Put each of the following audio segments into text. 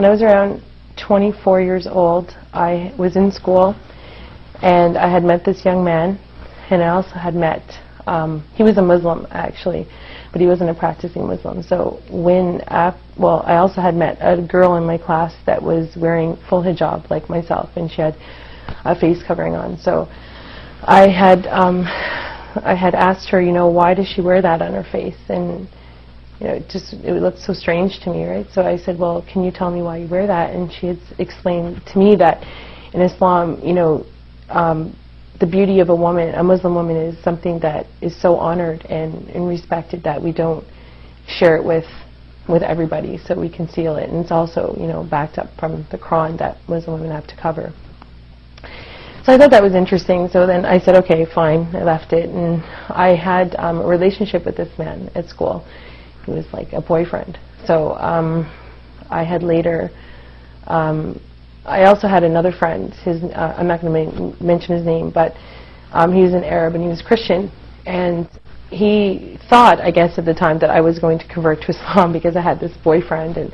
when I was around 24 years old, I was in school, and I had met this young man, and I also had met, he was a Muslim actually, but he wasn't a practicing Muslim. So well, I also had met a girl in my class that was wearing full hijab like myself, and she had a face covering on. So I had asked her, you know, why does she wear that on her face? And you know, it looked so strange to me, right? So I said, well, can you tell me why you wear that? And she had explained to me that in Islam, you know, the beauty of a woman, a Muslim woman, is something that is so honored and respected that we don't share it with everybody, so we conceal it. And it's also, you know, backed up from the Quran that Muslim women have to cover. So I thought that was interesting. So then I said, okay, fine. I left it, and I had a relationship with this man at school. He was like a boyfriend. So I had later. I also had another friend. I'm not going to mention his name, but he was an Arab and he was Christian, and he thought, I guess at the time, that I was going to convert to Islam because I had this boyfriend, and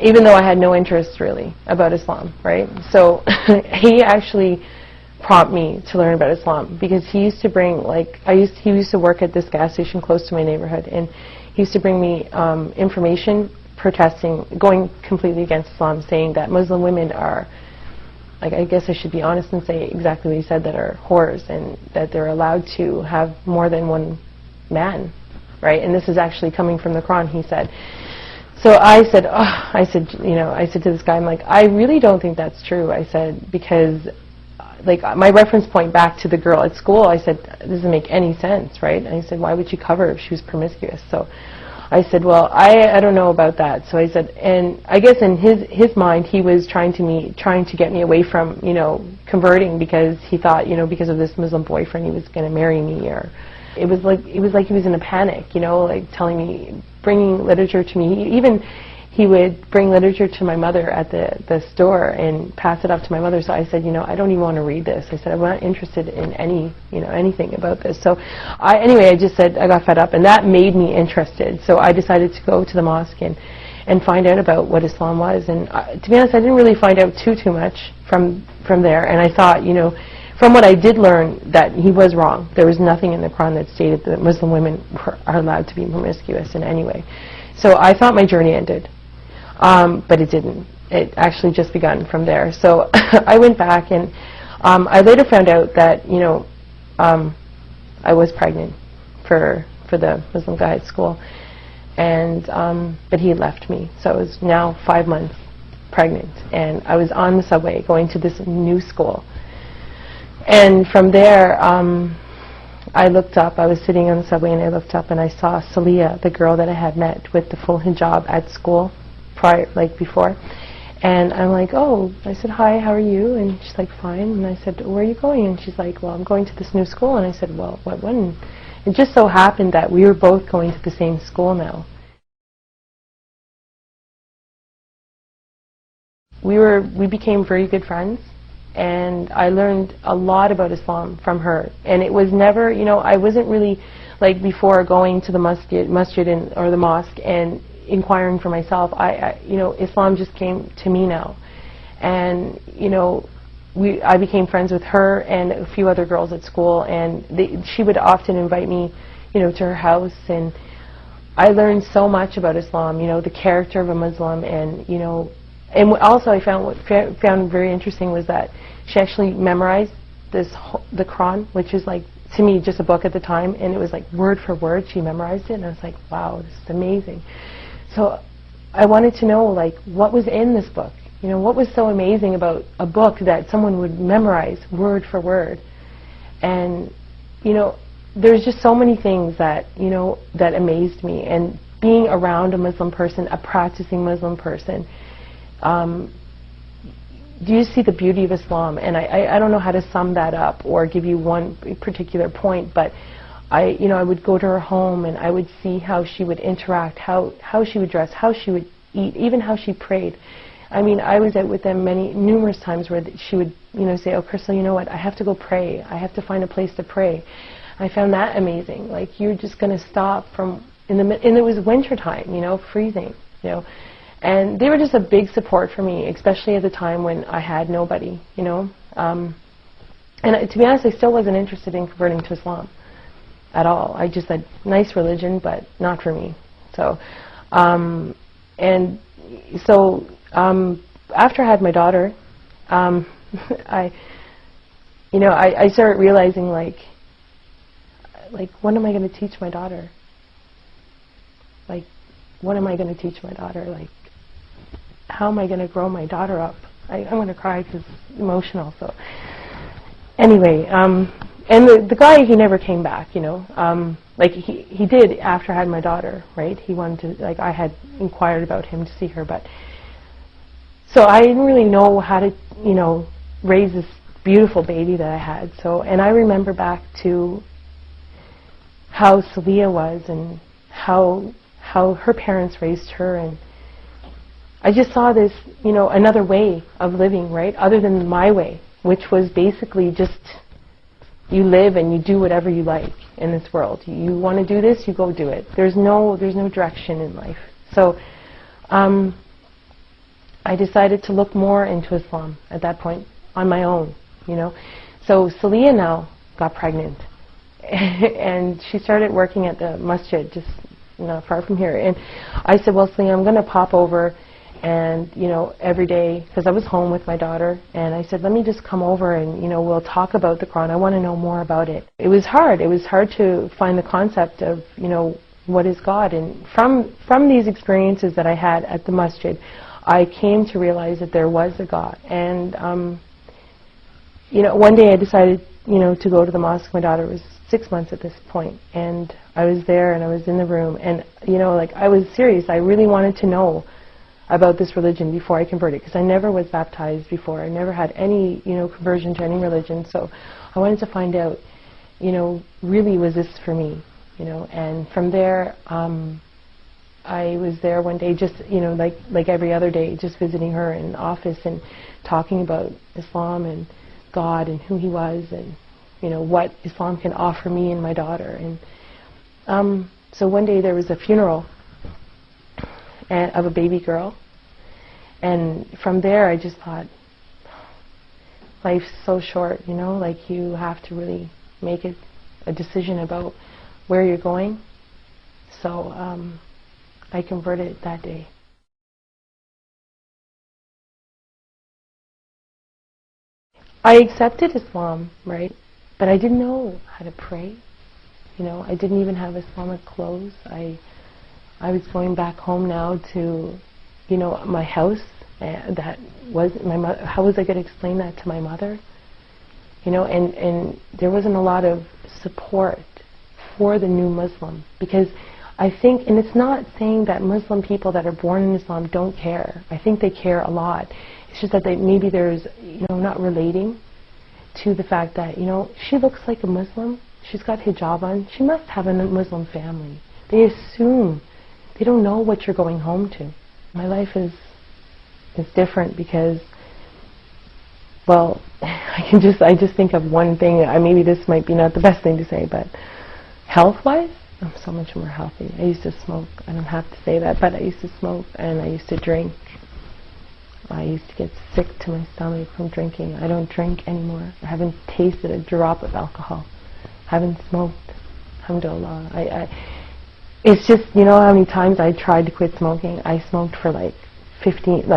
even though I had no interest really about Islam, right? So he actually prompted me to learn about Islam, because he used to bring, like, he used to work at this gas station close to my neighborhood, and he used to bring me information protesting, going completely against Islam, saying that Muslim women are, like, I guess I should be honest and say exactly what he said, that are whores, and that they're allowed to have more than one man, right? And this is actually coming from the Quran, he said. So I said, I said to this guy, I'm like, I really don't think that's true. I said, because, like, my reference point back to the girl at school, I said, it doesn't make any sense, right? And I said, why would she cover if she was promiscuous? So I said, well, I don't know about that. So I said, and I guess in his mind, he was trying to get me away from, you know, converting, because he thought, you know, because of this Muslim boyfriend, he was going to marry me, or it was like he was in a panic, you know, like telling me, bringing literature to me. He would bring literature to my mother at the store and pass it off to my mother. So I said, you know, I don't even want to read this. I said, I'm not interested in anything about this. So anyway, I just said, I got fed up, and that made me interested. So I decided to go to the mosque and find out about what Islam was. And to be honest, I didn't really find out too much from there. And I thought, you know, from what I did learn, that he was wrong. There was nothing in the Quran that stated that Muslim women are allowed to be promiscuous in any way. So I thought my journey ended. But it didn't. It actually just begun from there. So I went back, and I later found out that, you know, I was pregnant for the Muslim guy at school, and but he had left me. So I was now 5 months pregnant, and I was on the subway going to this new school. And from there, I looked up. I was sitting on the subway, and I looked up, and I saw Salia, the girl that I had met with the full hijab at school before. And I'm like, oh, I said, hi, how are you? And she's like, fine. And I said, where are you going? And she's like, well, I'm going to this new school. And I said, well, what one? It just so happened that we were both going to the same school now. We became very good friends, and I learned a lot about Islam from her. And it was never, you know, I wasn't really, like, before going to the masjid or the mosque and inquiring for myself. You know, Islam just came to me now, and you know, I became friends with her and a few other girls at school, and she would often invite me, you know, to her house, and I learned so much about Islam. You know, the character of a Muslim, and you know, and also I found very interesting was that she actually memorized the Quran, which is, like, to me, just a book at the time, and it was like word for word she memorized it, and I was like, wow, this is amazing. So I wanted to know, like, what was in this book? You know, what was so amazing about a book that someone would memorize word for word? And, you know, there's just so many things that, you know, that amazed me. And being around a Muslim person, a practicing Muslim person, do you see the beauty of Islam? And I don't know how to sum that up or give you one particular point, but I would go to her home, and I would see how she would interact, how she would dress, how she would eat, even how she prayed. I mean, I was out with them numerous times where she would, you know, say, oh, Crystal, you know what, I have to go pray. I have to find a place to pray. I found that amazing. Like, you're just going to stop and it was winter time, you know, freezing, you know. And they were just a big support for me, especially at the time when I had nobody, you know. And to be honest, I still wasn't interested in converting to Islam at all. I just said, nice religion, but not for me. So, after I had my daughter, I started realizing, like, what am I going to teach my daughter? Like, what am I going to teach my daughter? Like, how am I going to grow my daughter up? I'm going to cry because it's emotional. So, anyway, and the guy, he never came back, you know. Like, he did after I had my daughter, right? He wanted to, like, I had inquired about him to see her, but so I didn't really know how to, you know, raise this beautiful baby that I had. So, and I remember back to how Celia was and how her parents raised her, and I just saw this, you know, another way of living, right, other than my way, which was basically just you live and you do whatever you like in this world. You want to do this, you go do it. There's no direction in life. So I decided to look more into Islam at that point on my own, you know. So Celia now got pregnant, and she started working at the masjid just not far from here. And I said, well, Celia, I'm going to pop over, and, you know, every day, because I was home with my daughter, and I said, let me just come over and, you know, we'll talk about the Quran. I want to know more about it. It was hard. It was hard to find the concept of, you know, what is God. And from these experiences that I had at the masjid, I came to realize that there was a God. And, you know, one day I decided, you know, to go to the mosque. My daughter was 6 months at this point, and I was there and I was in the room, and, you know, like, I was serious. I really wanted to know about this religion before I converted, because I never was baptized before. I never had any, you know, conversion to any religion. So I wanted to find out, you know, really, was this for me, you know? And from there, I was there one day, just, you know, like every other day, just visiting her in the office and talking about Islam and God and who He was, and, you know, what Islam can offer me and my daughter. And so one day there was a funeral of a baby girl, and from there I just thought, life's so short, you know, like, you have to really make it a decision about where you're going. So I converted that day. I accepted Islam, right, but I didn't know how to pray. You know, I didn't even have Islamic clothes. I was going back home now to, you know, my house. That was my mother. How was I going to explain that to my mother? You know, and there wasn't a lot of support for the new Muslim, because I think, and it's not saying that Muslim people that are born in Islam don't care. I think they care a lot. It's just that maybe there's, you know, not relating to the fact that, you know, she looks like a Muslim. She's got hijab on. She must have a Muslim family. They assume. They don't know what you're going home to. My life is different because, well, I just think of one thing. Maybe this might be not the best thing to say, but health-wise, I'm so much more healthy. I used to smoke. I don't have to say that, but I used to smoke and I used to drink. I used to get sick to my stomach from drinking. I don't drink anymore. I haven't tasted a drop of alcohol. I haven't smoked. Alhamdulillah. It's just, you know how many times I tried to quit smoking? I smoked for like 11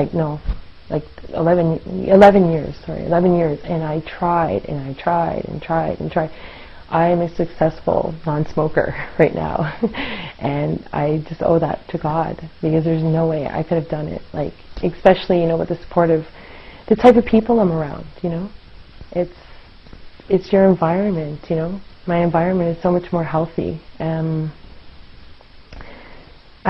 years, and I tried and I tried and tried and tried. I am a successful non-smoker right now, and I just owe that to God, because there's no way I could have done it, like, especially, you know, with the support of the type of people I'm around, you know. It's your environment, you know. My environment is so much more healthy. I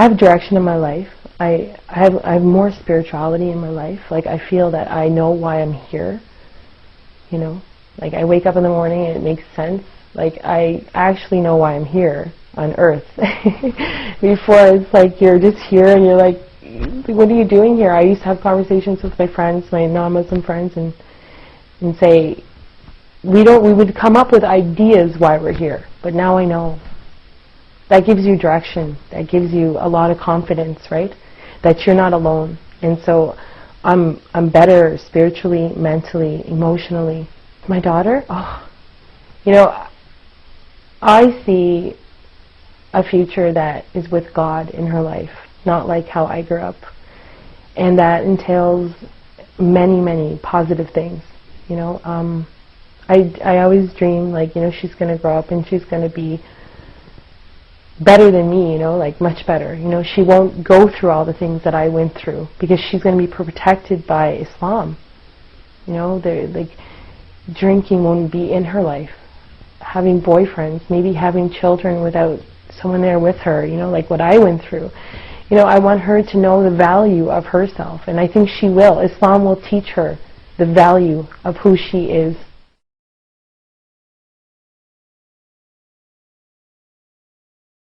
have direction in my life. I have more spirituality in my life. Like, I feel that I know why I'm here, you know. Like, I wake up in the morning and it makes sense. Like, I actually know why I'm here on earth. Before, it's like you're just here and you're like, what are you doing here? I used to have conversations with my friends, my non-Muslim friends, and say, we would come up with ideas why we're here, but now I know. That gives you direction. That gives you a lot of confidence, right? that you're not alone. And so I'm better spiritually, mentally, emotionally. My daughter, you know, I see a future that is with God in her life, not like how I grew up. And that entails many, many positive things. You know, I always dream, like, you know, she's going to grow up and she's going to be better than me, you know, like much better. You know, she won't go through all the things that I went through because she's going to be protected by Islam. You know, like, drinking won't be in her life. Having boyfriends, maybe having children without someone there with her, you know, like what I went through. You know, I want her to know the value of herself, and I think she will. Islam will teach her the value of who she is